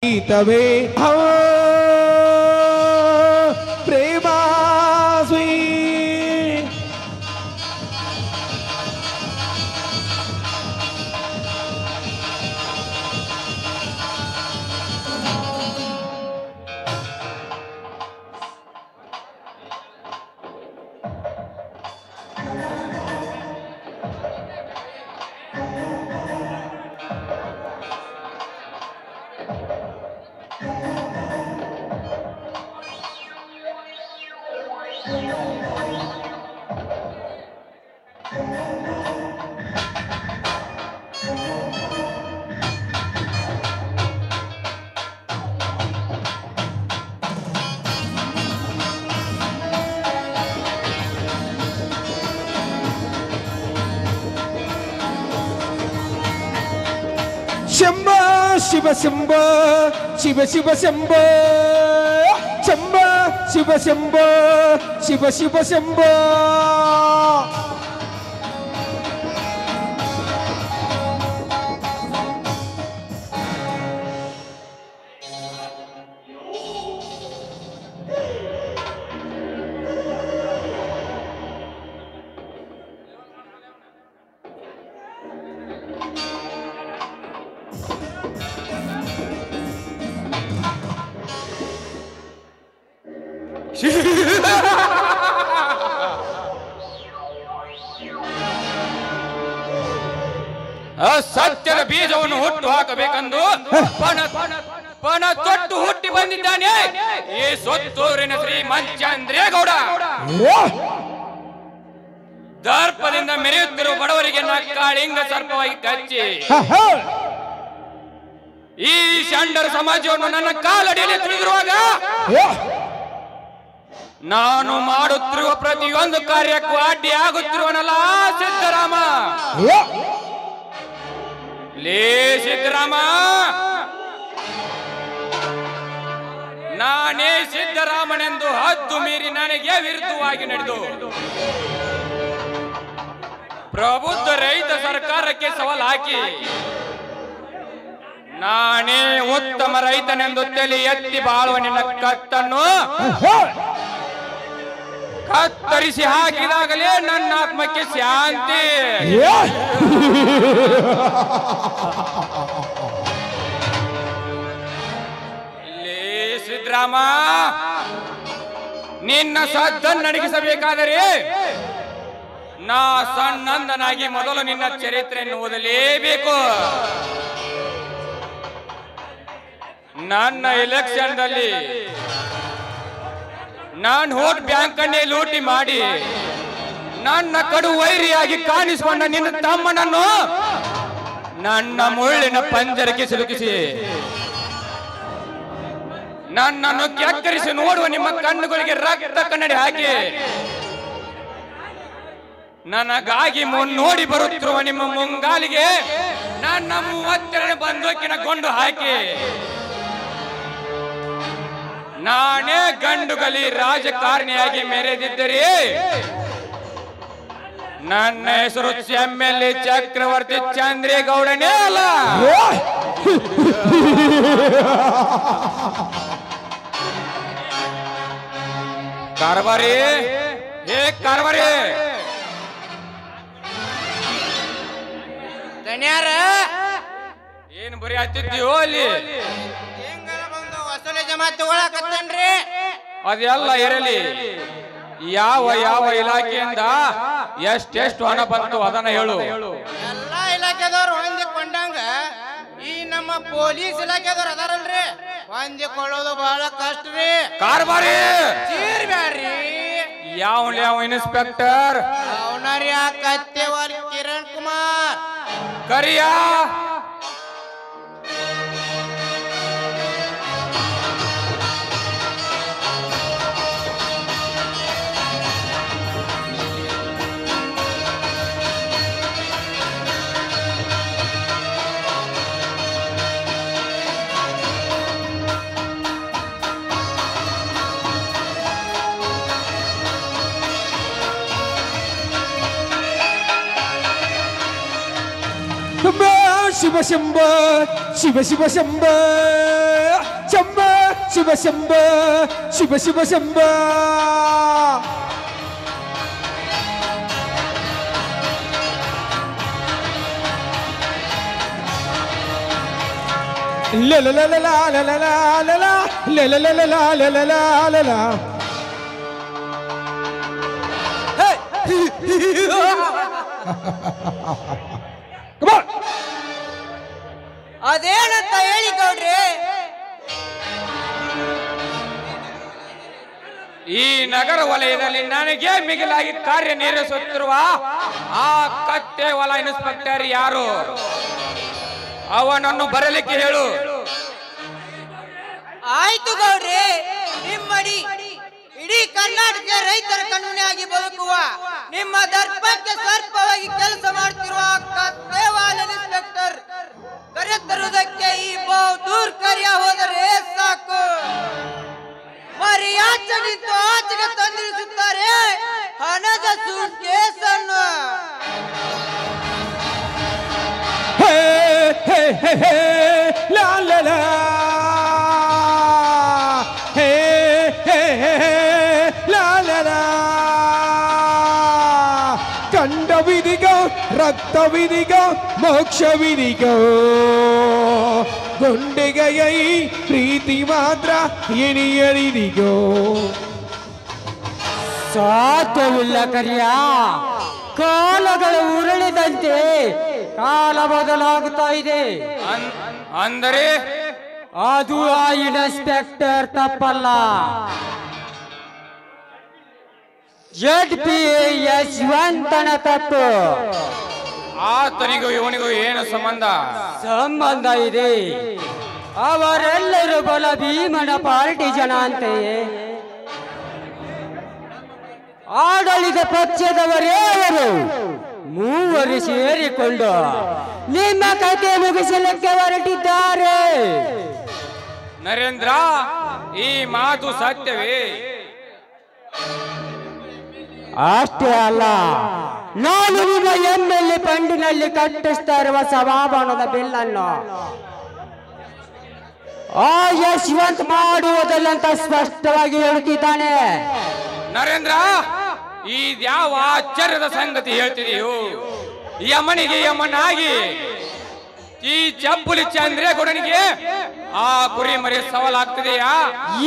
ಗೀತವೇ ಪ್ರೇಮ ಶಂಭ ಶಿವ ಶಂಭ ಶಿವ ಶಿವ ಶಂಭ ಶಂಭ ಶಿವ ಶಂಭ ಶಿವ ಶಿವ ಶಂಭ ಸತ್ಯದ ಬೀಜವನ್ನು ಹುಟ್ಟು ಹಾಕಬೇಕೆಂದು ಪಣ ತೊಟ್ಟು ಹುಟ್ಟಿ ಬಂದಿದ್ದಾನೆ ಈ ಸೊತ್ತೂರಿನ ಶ್ರೀ ಮಂಚಂದ್ರೇಗೌಡ. ದರ್ಪದಿಂದ ಮೆರೆಯುತ್ತಿರುವ ಬಡವರಿಗೆ ಕಾಳಿಂಗ ಸರ್ಪವಾಗಿ ಕಚ್ಚಿ ಈ ಷಂಡರ ಸಮಾಜವನ್ನು ನನ್ನ ಕಾಲಡಿಯಲ್ಲಿ ತಿಳಿದಿರುವಾಗ ನಾನು ಮಾಡುತ್ತಿರುವ ಪ್ರತಿಯೊಂದು ಕಾರ್ಯಕ್ಕೂ ಅಡ್ಡಿ ಆಗುತ್ತಿರುವನಲ್ಲ ಸಿದ್ದರಾಮ. ಲೇ ಸಿದ್ದರಾಮ, ನಾನೇ ಸಿದ್ದರಾಮನೆಂದು ಹದ್ದು ಮೀರಿ ನನಗೆ ವಿರುದ್ಧವಾಗಿ ನಡೆದು ಪ್ರಬುದ್ಧ ರೈತ ಸರ್ಕಾರಕ್ಕೆ ಸವಾಲು ಹಾಕಿ ನಾನೇ ಉತ್ತಮ ರೈತನೆಂದು ತಲೆ ಎತ್ತಿ ಬಾಳುವ ನಿನ್ನ ಕತ್ತನ್ನು ಕತ್ತರಿಸಿ ಹಾಕಿದಾಗಲೇ ನನ್ನ ಆತ್ಮಕ್ಕೆ ಶಾಂತಿ. ಲೇ ಸಿದ್ದರಾಮ, ನಿನ್ನ ಸದ್ದನ್ನು ನಡಗಿಸಬೇಕಾದರೆ ನಾ ಸಣ್ಣಂದನಾಗಿ ಮೊದಲು ನಿನ್ನ ಚರಿತ್ರೆಯನ್ನು ಓದಲೇಬೇಕು. ನನ್ನ ಎಲೆಕ್ಷನ್ದಲ್ಲಿ ನಾನು ವೋಟ್ ಬ್ಯಾಂಕ್ ಅನ್ನೇ ಲೂಟಿ ಮಾಡಿ ನನ್ನ ಕಡು ವೈರಿಯಾಗಿ ಕಾಣಿಸಿಕೊಂಡ ನಿನ್ನ ತಮ್ಮನನ್ನು ನನ್ನ ಮುಳ್ಳಿನ ಪಂಜರಕ್ಕೆ ಸಿಲುಕಿಸಿ ನನ್ನನ್ನು ಕೆಕ್ಕರಿಸಿ ನೋಡುವ ನಿಮ್ಮ ಕಣ್ಣುಗಳಿಗೆ ರಕ್ತ ಕನ್ನಡಿ ಹಾಕಿ ನನಗಾಗಿ ಮುನ್ನೋಡಿ ಬರುತ್ತಿರುವ ನಿಮ್ಮ ಮುಂಗಾಲಿಗೆ ನನ್ನ 32 ಬಂದೂಕಿನ ಗೊಂಡು ಹಾಕಿ ನಾನೇ ಗಂಡುಗಲಿ ರಾಜಕಾರಣಿಯಾಗಿ ಮೆರೆದಿದ್ದರೆ ನನ್ನ ಹೆಸರು ಎಮ್ಎಲ್ಎ ಚಕ್ರವರ್ತಿ ಚಂದ್ರೇಗೌಡನೇ ಅಲ್ಲ. ಕಾರ್ಬಾರಿ, ಹೇ ಕಾರ್ಬಾರಿ, ಏನ್ ಬರೀ ಹತ್ತಿದ್ದೀವೋ ಅಲ್ಲಿ ಅದೆಲ್ಲ ಇರಲಿ. ಯಾವ ಯಾವ ಇಲಾಖೆಯಿಂದ ಎಷ್ಟೆಷ್ಟು ಹಣ ಬಂತು ಅದನ್ನ ಹೇಳು. ಎಲ್ಲಾ ಇಲಾಖೆದವ್ರು ಹೊಂದಿಕೊಂಡಂಗ ಈ ನಮ್ಮ ಪೊಲೀಸ್ ಇಲಾಖೆದವ್ರು ಅದಾರಲ್ರಿ, ಹೊಂದಿಕೊಳ್ಳೋದು ಬಹಳ ಕಷ್ಟ ರೀ. ಕಾರ್ಬಾರಿ ಚೀರ್ಬ್ಯಾಡ್ರಿ. ಯಾವ ಇನ್ಸ್ಪೆಕ್ಟರ್ ಅವನರಿ ಆ ಕತ್ತೆವಾರಿ ಕಿರಣ್ ಕುಮಾರ್ ಕರಿಯಾ Shiva ಶಂಭ Shiva Shiva ಶಂಭ Shiva ಶಂಭ Shiva Shiva ಶಂಭ la la la la la la la la la la la la la la la la la la la hey come on ಅದೇನಂತ ಹೇಳಿ ಗೌಡ್ರಿ ಈ ನಗರ ವಲಯದಲ್ಲಿ ನನಗೆ ಮಿಗಿಲಾಗಿ ಕಾರ್ಯನಿರ್ವಹಿಸುತ್ತಿರುವ ಆ ಕತ್ತೆ ವಲ ಇನ್ಸ್ಪೆಕ್ಟರ್ ಯಾರು ಅವನನ್ನು ಬರಲಿಕ್ಕೆ ಹೇಳು ಆಯ್ತು ಗೌಡ್ರಿ ನಿಮ್ಮಡಿ ಇಡೀ ಕರ್ನಾಟಕ ರೈತರ ಕಣ್ಣುನೆಯಾಗಿ ಬದುಕುವ ನಿಮ್ಮ ದರ್ಪಕ್ಕೆ ಸರ್ಪವಾಗಿ ಕೆಲಸ ಮಾಡ್ತಿರುವ ಕತ್ತೇವಾಲ ಇನ್ಸ್ಪೆಕ್ಟರ್ ಕರೆತರುವುದಕ್ಕೆ ಈ ಬಹು ದೂರ ಕಾರ್ಯ ಹೋದರೆ ಸಾಕು ಮರಿಯಾಚೆ ನಿಂತು ಆಚೆಗೆ ತಂದಿರಿಸುತ್ತಾರೆ ಹಣದ ಸೂಟ್ ಕೇಸನ್ನು hey hey hey la la la hey hey hey la la la ಕಂಡವಿದಿಗೋ ರಕ್ತವಿದಿಗೋ ಮೋಕ್ಷವಿದಿಗೋ ಗುಂಡೆಗೈ ಪ್ರೀತಿ ಮಾತ್ರ ಎಣಿಯರಿದಿಗೋ ಸಾಧ್ಯವಿಲ್ಲ ಕರಿಯ ಕಾಲಗಳು ಉರುಳಿದಂತೆ ಕಾಲ ಬದಲಾಗುತ್ತಾ ಇದೆ ಅಂದರೆ ಅದು ಆ ಇನ್ಸ್ಪೆಕ್ಟರ್ ತಪ್ಪಲ್ಲ ಯಶವಂತನ ತಪ್ಪು ಆತನಿಗೂ ಇವನಿಗೂ ಏನು ಸಂಬಂಧ ಇದೆ ಅವರೆಲ್ಲರೂ ಬಲ ಭೀಮನ ಪಾರ್ಟಿ ಜನ ಅಂತೆಯೇ ಆಡಳಿತ ಪಕ್ಷದವರೇ ಅವರು ಮೂವರು ಸೇರಿಕೊಂಡು ನಿಮ್ಮ ಕತೆ ಮುಗಿಸಲಿಕ್ಕೆ ಹೊರಟಿದ್ದಾರೆ ನರೇಂದ್ರ ಈ ಮಾತು ಸತ್ಯವೇ ಅಷ್ಟೇ ಅಲ್ಲ ನಾನು ನಿಮ್ಮ MLA ಫಂಡಿನಲ್ಲಿ ಕಟ್ಟಿಸ್ತಾ ಇರುವ ಸಭಾಭವನದ ಬಿಲ್ಲನ್ನು ಆ ಯಶವಂತ್ ಮಾಡುವುದಲ್ಲ ಅಂತ ಸ್ಪಷ್ಟವಾಗಿ ಹೇಳುತ್ತಿದ್ದಾನೆ ನರೇಂದ್ರ ಇದ್ಯಾವ ಆಶ್ಚರ್ಯದ ಸಂಗತಿ ಹೇಳ್ತಿದೆಯೋ ಯಮನಿಗೆ ಯಮನಾಗಿ ಈ ಚಪ್ಪುಲಿ ಚಂದ್ರೇಗೌಡನಿಗೆ ಆ ಕುರಿ ಮರಿ ಸವಾಲಾಗ್ತಿದೆಯಾ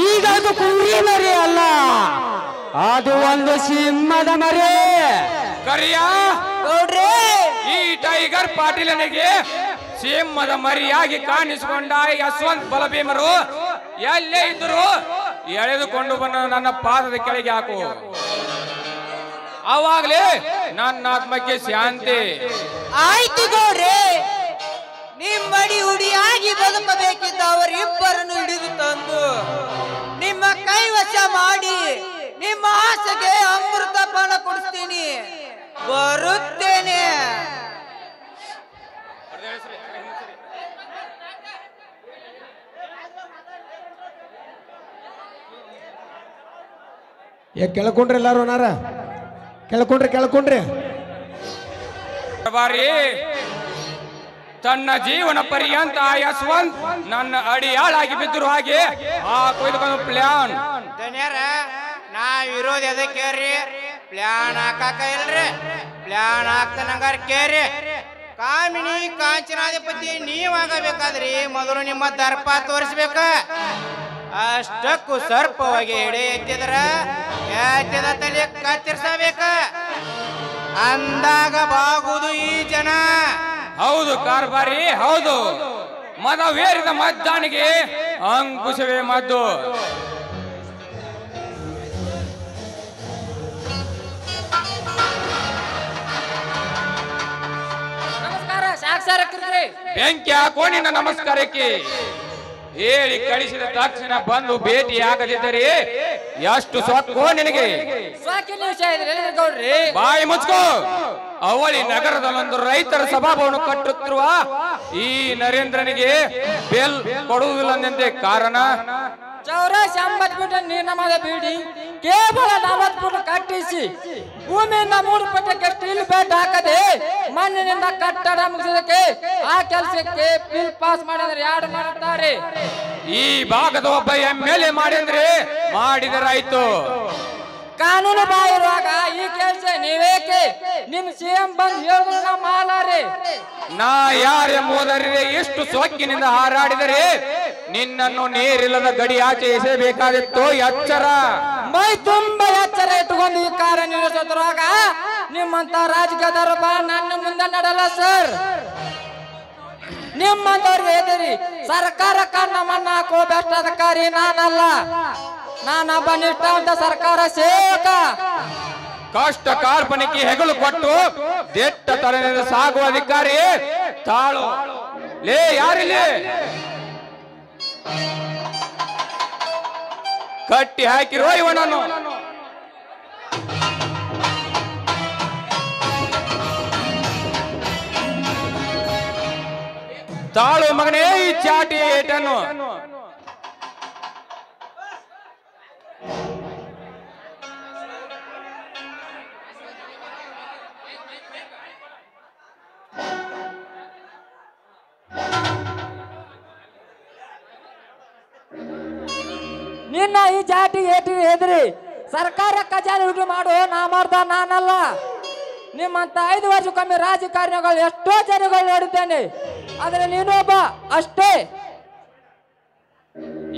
ಈಗ ಅದು ಕುರಿ ಮರಿ ಅಲ್ಲ ಅದು ಒಂದು ಸಿಂಹದ ಮರಿ ಕರಿಯ ಈ ಟೈಗರ್ ಪಾಟೀಲನಿಗೆ ಸಿಂಹದ ಮರಿಯಾಗಿ ಕಾಣಿಸಿಕೊಂಡ ಯಶವಂತ್ ಬಲಭೀಮರು ಎಲ್ಲೇ ಇದ್ರು ಎಳೆದುಕೊಂಡು ಬಂದ ನನ್ನ ಪಾದದ ಕೆಳಗೆ ಹಾಕು ಅವಾಗ್ಲೇ ನನ್ನ ಆತ್ಮಕ್ಕೆ ಶಾಂತಿ ಆಯ್ತು ಗೌಡ್ರೆ ನಿಮ್ಮಡಿ ಉಡಿಯಾಗಿ ಬದುಕಬೇಕಿದ್ದ ಅವರಿಬ್ಬರನ್ನು ಹಿಡಿದು ತಂದು ನಿಮ್ಮ ಕೈವಶ ಮಾಡಿ ನಿಮ್ಮ ಆಸೆಗೆ ಅಮೃತ ಪಾನ ಕೊಡಿಸ್ತೀನಿ ಬರುತ್ತೇನೆ ಕೆಳಕೊಂಡ್ರಿ ಎಲ್ಲಾರು ನಾರ ಕೆಳಕೊಂಡ್ರಿ ಬಾರಿ ತನ್ನ ಜೀವನ ಪರ್ಯಂತ ಯಶವಂತ್ ನನ್ನ ಅಡಿಯಾಳಾಗಿ ಬಿದ್ದರು ಹಾಗೆ ಆ ಕೊಯ್ದುಕೊಂಡು ಪ್ಲಾನ್ ಧನ್ಯರ ನಾವ್ ಇರೋದು ಎದಕ್ಕೆ ಕೇಳ್ರಿ ಪ್ಲಾನ್ ಹಾಕಾಕ ಇಲ್ರಿ ಪ್ಲಾನ್ ಹಾಕ್ತನಂಗಾರ ಕೇರಿ ಕಾಮಿನಿ ಕಾಂಚನಾಧಿಪತಿ ನೀವಾಗಬೇಕಾದ್ರಿ ಮೊದಲು ನಿಮ್ಮ ದರ್ಪ ತೋರಿಸ್ಬೇಕ ಅಷ್ಟಕ್ಕೂ ಸರ್ಪವಾಗಿ ಎಡೆ ಎತ್ತಿದ್ರ ಎತ್ತಿದ ತಲೆ ಕತ್ತರಿಸಬೇಕ ಅಂದಾಗ ಬಾಗುದು ಈ ಜನ ಹೌದು ಕಾರ್ಬಾರಿ ಹೌದು ಮದವೇರಿದ ಮದ್ದಾನಿಗೆ ಅಂಕುಶವೇ ಮದ್ದು ನಮಸ್ಕಾರ ಸಾಕ್ಷರಕ್ರಿ ಬೆಂಕಿ ಹಾಕೋ ನಿನ್ನ ನಮಸ್ಕಾರಕ್ಕೆ ಹೇಳಿ ಕಳಿಸಿದ ತಕ್ಷಣ ಬಂದು ಭೇಟಿ ಆಗದಿದ್ದರೆ ಎಷ್ಟು ಸೊಕ್ಕೋ ನಿನಗೆ ಬಾಯಿ ಮುಚ್ಕೋ ಅವಳಿ ನಗರದಲ್ಲೊಂದು ರೈತರ ಸಭಾಭವನ ಕಟ್ಟುತ್ತಿರುವ ಈ ನರೇಂದ್ರನಿಗೆ ಬೆಲ್ ಕೊಡುವುದಿಲ್ಲಂತೆ ಕಾರಣ ಚೌರಾಸಿ 50 ಮೀಟರ್ ನಿರ್ಮಾಣದ ಬಿಲ್ಡಿಂಗ್ ಕೇವಲ 40 ಫುಟ್ ಕಟ್ಟಿಸಿ ಭೂಮಿಯಿಂದ 3 ಫುಟಕ್ಕೆ ಸ್ಟೀಲ್ ಬೇಟ್ ಹಾಕದೆ ಮಣ್ಣಿನಿಂದ ಕಟ್ಟಡ ಮುಗಿಸೋದಕ್ಕೆ ಆ ಕೆಲಸಕ್ಕೆ ಬಿಲ್ ಪಾಸ್ ಮಾಡಿದ್ರೆ ಯಾರು ಮಾಡುತ್ತಾರೆ? ಈ ಭಾಗದ ಒಬ್ಬ MLA ಮಾಡಿದ್ರೆ ಮಾಡಿದರಾಯ್ತು. ಕಾನೂನು ಬಾಹಿರುವಾಗ ಈ ಕೆಲಸ ನೀವೇಕೆ ನಿಮ್ CM ಬಂದು ಹೇಳಿದ್ರು ನಾವು ಮಾಲಾರೆ. ನಾ ಯಾರೆಂಬುದರಿಗೆ ಎಷ್ಟು ಸೊಕ್ಕಿನಿಂದ ಹಾರಾಡಿದರೆ ನಿನ್ನನ್ನು ನೀರಿಲ್ಲದ ಗಡಿ ಆಚೆ ಎಸೆಯಬೇಕಾದಿತ್ತು. ಎಚ್ಚರ, ಮೈ ತುಂಬಾ ಎಚ್ಚರ ಇಟ್ಟುಕೊಂಡು ಈ ಕಾರ್ಯ ನಿರ್ವಹಿಸುತ್ತಿರುವಾಗ ನಿಮ್ಮಂತ ರಾಜಕೀಯದವರು ನನ್ನ ಮುಂದೆ ನಡೆಯಲ್ಲ ಸರ್. ನಿಮ್ಮಂತವ್ರಿಗೆ ಎದುರಿ ಸರ್ಕಾರಕ್ಕೆ ನಮ್ಮನ್ನ ಹಾಕುವ ಬೆಸ್ಟ್ ಅಧಿಕಾರಿ ನಾನಲ್ಲ. ನಾನೊಬ್ಬ ನಿಷ್ಠಾವಂತ ಸರ್ಕಾರ ಸೇವಕ. ಕಷ್ಟ ಕಾರ್ಪಣಿಕೆ ಹೆಗಲು ಕೊಟ್ಟು ದಿಟ್ಟ ತರದಿಂದ ಸಾಗುವ ಅಧಿಕಾರಿ ತಾಳು. ಲೇ ಯಾರಿಲ್ಲಿ ಕಟ್ಟಿ ಹಾಕಿರೋ ಇವನನ್ನು. ತಾಳು ಮಗನೇ ಈ ಚಾಟಿ ಏಟನ್ನು. ನಿನ್ನ ಈ ಜಾತಿ ಏಟಿ ಎದ್ರಿ ಸರ್ಕಾರ ಖಜಾನೆ ಲೂಟಿ ಮಾಡು ನಾ ಮಾಡ್ದ ನಾನಲ್ಲ. ನಿಮ್ಮಂತ 5 ವರ್ಷಕ್ಕೊಮ್ಮೆ ರಾಜಕಾರಣಿಗಳು ಎಷ್ಟೋ ಜನಗಳು ನೋಡಿದ್ದೇನೆ, ಆದ್ರೆ ನೀನು ಒಬ್ಬ ಅಷ್ಟೇ.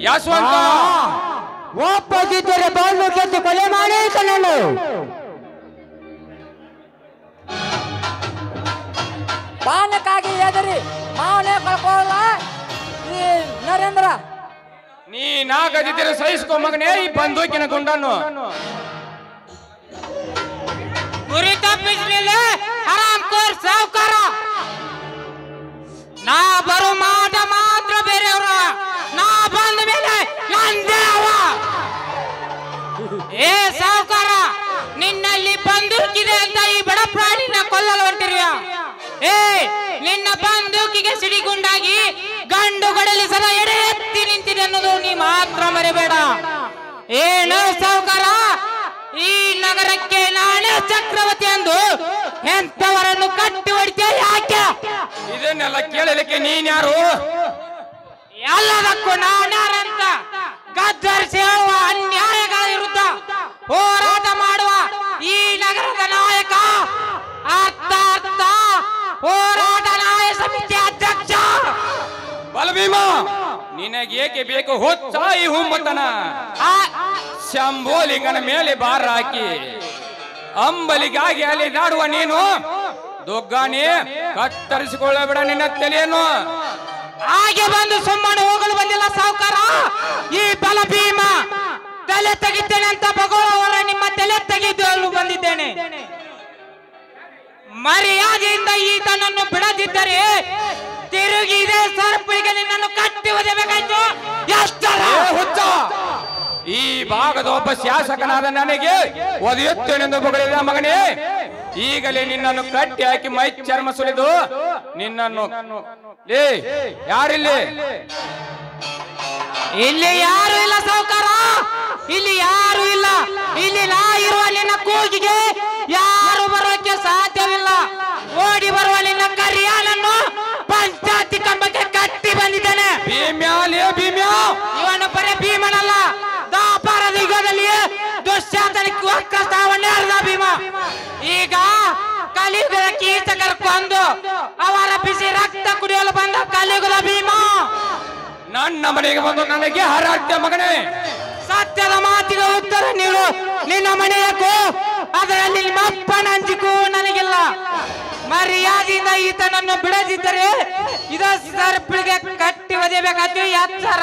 ಯಶವಂತ ಒಪ್ಪಗಿದ್ದರೆ ಬಾಳು ಗೆದ್ದು ಕೊಲೆ ಮಾಡಿ ನಾನು ಪಾನಕ್ಕಾಗಿ ಎದರಿ ಮಾವನೇ ಕಳ್ಕೊಳ್ಳ ಈ ನರೇಂದ್ರ. ನೀ ನಾಗದಿದ್ದರೆ ಸಹಿಸ್ಕೊ ಮಗನೇ ಈ ಬಂದೂಕಿನ ಗುಂಡನ್ನು. ಗುರಿ ತಪ್ಪಿಸಲಿಲ್ಲ ಹರಾಮ್ಖೋರ್ ಸಾವುಕಾರ. ನಾ ಬರೋ ಮಾಟ ಮಾತ್ರ ಬೇರೆಯವ್ರ, ನಾ ಬಂದ ಮೇಲೆ ನಂದೇ ಅವ. ಏ ಸಾವುಕಾರ, ನಿನ್ನಲ್ಲಿ ಬಂದೂಕಿದೆ ಅಂತ ಈ ಬಡ ಪ್ರಾಣಿನ ಕೊಲ್ಲಲು ಹೊಂಟಿರುವ. ಏ ನಿನ್ನ ಬಂದೂಕಿಗೆ ಸಿಡಿಗುಂಡಾಗಿ ಗಂಡು ಗಡಲಿ ಸದಾ ಎಡೆ ಎತ್ತಿ ನಿಂತಿದೆ ಅನ್ನೋದು ನೀ ಮಾತ್ರ ಮರೆಬೇಡ. ಏನು ಸಾವುಕಾರ, ಈ ನಗರಕ್ಕೆ ನಾನೇ ಚಕ್ರವರ್ತಿ ಎಂದು ಎಂತವರನ್ನು ಕಟ್ಟಿ ಹೊಡಿತೀಯ ಯಾಕೆ? ಇದನ್ನೆಲ್ಲ ಕೇಳಲಿಕ್ಕೆ ನೀನ್ಯಾರು? ಎಲ್ಲದಕ್ಕೂ ನಾನ್ಯಾರಂತ ಗದ್ದರಿಸಿ ಹೇಳುವ ಅನ್ಯಾಯಗಳ ವಿರುದ್ಧ ಹೋರಾಟ ಮಾಡುವ ಈ ನಗರದ ನಾಯಕ, ಅರ್ಥ ಅರ್ಥ ಹೋರಾಟ ನ್ಯಾಯ ಸಮಿತಿ ಅಧ್ಯಕ್ಷ ಬಲಭೀಮ. ನಿನಗೇಕೆ ಬೇಕು ಹುಚ್ಚ ಈ ಹುಮ್ಮತನ? ಶಂಭೋಲಿಂಗನ ಮೇಲೆ ಬಾರ ಹಾಕಿ ಅಂಬಲಿಗಾಗಿ ಅಲಿದಾಡುವ ನೀನು ದೊಗ್ಗಾನಿ ಕತ್ತರಿಸಿಕೊಳ್ಳಬೇಡ ನಿನ್ನ ತಲೆಯನ್ನು. ಹಾಗೆ ಬಂದು ಸುಮ್ಮನೆ ಹೋಗಲು ಬಂದಿಲ್ಲ ಸಾವುಕಾರ. ಈ ಬಲಭೀಮ ತಲೆ ತೆಗಿತೇನೆ ಅಂತ ಭಗವಾನ್ ನಿಮ್ಮ ತಲೆ ತೆಗೆದು ಬಂದಿದ್ದೇನೆ. ಮರ್ಯಾದೆಯಿಂದ ಈತನನ್ನು ಬಿಡದಿದ್ದರೆ ತಿರುಗಿ ಇದೇ ಸರ್ಪಿಗೆ ನಿನ್ನನ್ನು ಕಟ್ಟಿ ಒದೆಬೇಕಾಯ್ತು. ಎಷ್ಟರ ಹುಚ್ಚ, ಈ ಭಾಗದ ಒಬ್ಬ ಶಾಸಕನಾದ ನನಗೆ ಒದೆಯುತ್ತೇನೆಂದು ಬಗಳಿದ ಮಗನೇ, ಈಗಲೇ ನಿನ್ನನ್ನು ಕಟ್ಟಿ ಹಾಕಿ ಮೈ ಚರ್ಮ ಸುಲಿದು ನಿನ್ನನ್ನು. ಲೇ ಯಾರಿಲ್ಲಿ? ಇಲ್ಲಿ ಯಾರು ಇಲ್ಲ ಸಾವುಕಾರ, ಇಲ್ಲಿ ಯಾರು ಇಲ್ಲ. ಇಲ್ಲಿ ನಾ ಇರುವ ನಿನ್ನ ಕೂಗಿಗೆ ಯಾರು ಬರೋಕೆ ಸಾಧ್ಯವಿಲ್ಲ. ಓಡಿ ಬರುವ ನಿನ್ನ ಕರಿಯಾನನ್ನು ಪಂಚಾಯತಿ ಕಂಬಕ್ಕೆ ಕಟ್ಟಿ ಬಂದಿದ್ದೇನೆ. ಭೀಮ್ಯಾಲೇ ಭೀಮ್ಯಾ, ಇವನು ಬರೀ ಭೀಮನಲ್ಲ, ದಾಪಾರದ ಯುಗದಲ್ಲಿ ದುಶ್ಯಾಸನಕ್ಕೆ ವಕ್ರಸ್ಥಾವನ್ನೇ ಹೇಳಿದ ಭೀಮ. ಈಗ ಕಲಿಯುಗದ ಕೀಚಕರ ಕೊಂದು ಅವರ ಬಿಸಿ ರಕ್ತ ಕುಡಿಯಲು ಬಂದ ಕಲಿಯುಗದ ಭೀಮ ನನ್ನ ಮನೆಗೆ ಬಂದು ನನಗೆ ಹಾರಾಡ್ತೆ ಮಗನೇ. ಸತ್ಯದ ಮಾತಿಗೆ ಉತ್ತರ ನೀಡು. ನಿನ್ನ ಮನೆಯಕ್ಕೂ ಅದರಲ್ಲಿ ನಿಮ್ಮ ಅಪ್ಪನ ಅಂಜಿಗೂ ನನಗಿಲ್ಲ. ಮರ್ಯಾದೆಯಿಂದ ಈತನನ್ನು ಬಿಡದಿದ್ದರೆ ಇದು ಸರ್ಪಿಗೆ ಕಟ್ಟಿ ಒದೆಬೇಕಾದ್ರೆ ಎಚ್ಚರ.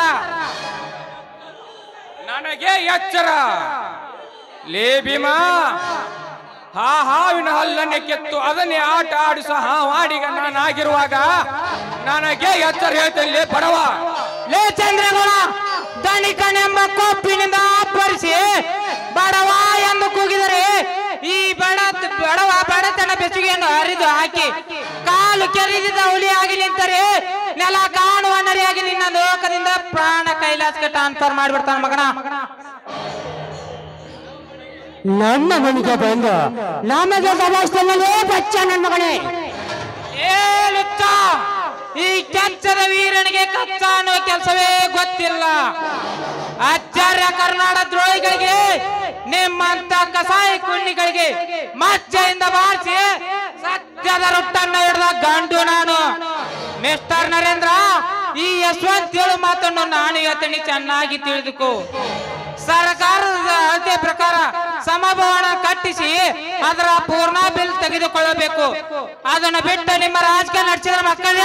ನನಗೆ ಎಚ್ಚರ. ಲೇ ಭೀಮಾ, ಹಾವಿನ ಹಲ್ಲನ್ನೇ ಕೆತ್ತು ಅದನ್ನೇ ಆಟ ಆಡಿಸ ಹಾವಾಡಿಗ ನಾನಾಗಿರುವಾಗ ನನಗೆ ಎಚ್ಚರ ಹೇಳ್ತೇನೆ ಬಡವ. ಲೇ ಚಂದ್ರಗೌಡ, ಧನಿಕನೆಂಬ ಕೊಪ್ಪಿನಿಂದ ಅಪ್ಪರಿಸಿ ಬಡವ ಎಂದು ಕೂಗಿದರೆ ಈ ಬಡವ ಬಡತನ ಬೆಸುಗೆಯನ್ನು ಹರಿದು ಹಾಕಿ ಕಾಲು ಕೆರೆದಿದ್ದ ಹುಲಿಯಾಗಿ ನಿಂತರೆ ನೆಲ ಕಾಣುವ ನರಿಯಾಗಿ ನಿನ್ನ ಲೋಕದಿಂದ ಪ್ರಾಣ ಕೈಲಾಸಕ್ಕೆ ಟ್ರಾನ್ಸ್ಫರ್ ಮಾಡಿಬಿಡ್ತಾನ ಮಗನ. ನಮ್ಮ ಮನೆಗೆ ಬಂದು ನಮಗೆ ದಬಾಯಿಸ್ತೇನೆ ಬಚ್ಚ ನನ್ನ ಮಗನೇ. ಹೇಳುತ್ತ ಈ ಕೆಚ್ಚದ ವೀರನಿಗೆ ಕಚ್ಚ ಅನ್ನೋ ಕೆಲಸವೇ ಗೊತ್ತಿಲ್ಲ. ಆಚಾರ್ಯ ಕರ್ನಾಟಕ ದ್ರೋಹಿಗಳಿಗೆ ನಿಮ್ಮಂತ ಕಸಾಯಿ ಕುಣ್ಣಿಗಳಿಗೆ ಮಚ್ಚೆಯಿಂದ ಬಾರಿಸಿ ಸತ್ಯದ ರೊಟ್ಟನ್ನ ಹಿಡಿದ ಗಂಡು ನಾನು. ಮಿಸ್ಟರ್ ನರೇಂದ್ರ, ಈ ಯಶವಂತ್ ಹೇಳು ಮಾತನ್ನು ನಾನು ಇವತ್ತಿನ ಚೆನ್ನಾಗಿ ತಿಳಿದುಕೋ. ಸರ್ಕಾರದ ಅಳತೆ ಪ್ರಕಾರ ಸಮಭವನ ಕಟ್ಟಿಸಿ ಅದರ ಪೂರ್ಣ ಬಿಲ್ ತೆಗೆದುಕೊಳ್ಳಬೇಕು. ಅದನ್ನು ಬಿಟ್ಟು ನಿಮ್ಮ ರಾಜಕೀಯ ನಡೆಸಿದ ಮಕ್ಕಳ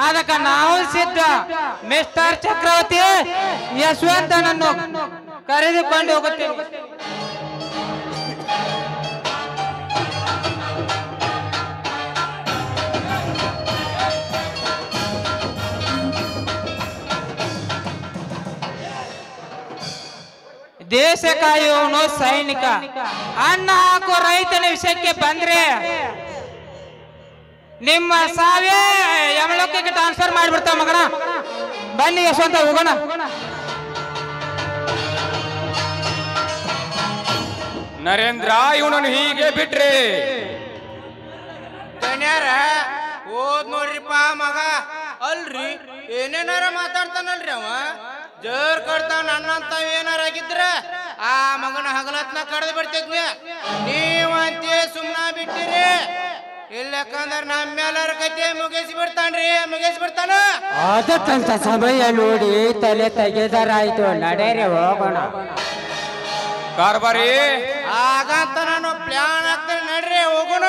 ಅದಕ್ಕೆ ನಾವು ಸಿದ್ಧ. ಮಿಸ್ಟರ್ ಚಕ್ರವರ್ತಿ, ಯಶವಂತನನ್ನು ಕರೆದುಕೊಂಡು ಹೋಗುತ್ತೇವೆ. ದೇಶ ಕಾಯುವವನು ಸೈನಿಕ. ಅನ್ನ ಹಾಕೋ ರೈತನ ವಿಷಯಕ್ಕೆ ಬಂದ್ರೆ ನಿಮ್ಮ ಸಾವೇ ಯಮಲೋಕಕ್ಕೆ ಟ್ರಾನ್ಸ್ಫರ್ ಮಾಡಿಬಿಡ್ತಾವ ಮಗನ. ಬನ್ನಿ ಯಶವಂತ, ಹೋಗೋಣ. ನರೇಂದ್ರ, ಇವನನ್ನು ಹೀಗೆ ಬಿಟ್ರಿ ಓದ್ ನೋಡ್ರಿಪ್ಪ ಮಗ. ಅಲ್ರಿ ಏನೇನಾರ ಮಾತಾಡ್ತಾನಲ್ರಿ ಅವ. ಜೋರ್ ಕಡ್ತಾವ. ನನ್ನಂತ ಏನಾರ ಆಗಿದ್ರ ಆ ಮಗನ ಹಗಲತ್ನ ಕಡ್ದು ಬಿಡ್ತಿದ್ನಿ. ನೀವಂತೆ ಸುಮ್ನ ಬಿಟ್ಟಿರಿ. ಇಲ್ಲಕಂದ್ರ ನಮ್ಮೆಲ್ಲರ ಕತೆ ಮುಗಿಸ್ಬಿಡ್ತಾನ. ಅದಕ್ಕಂತ ಸಮಯ ನೋಡಿ ತಲೆ ತೆಗೆದರಾಯ್ತು. ನಡೆರೆ ಹೋಗೋಣ. ಕಾರ್ಬಾರಿ, ಆಗಂತ ನಾನು ಪ್ಲಾನ್ ಹಾಕ್ತೇನೆ. ನಡ್ರಿ ಹೋಗೋಣ.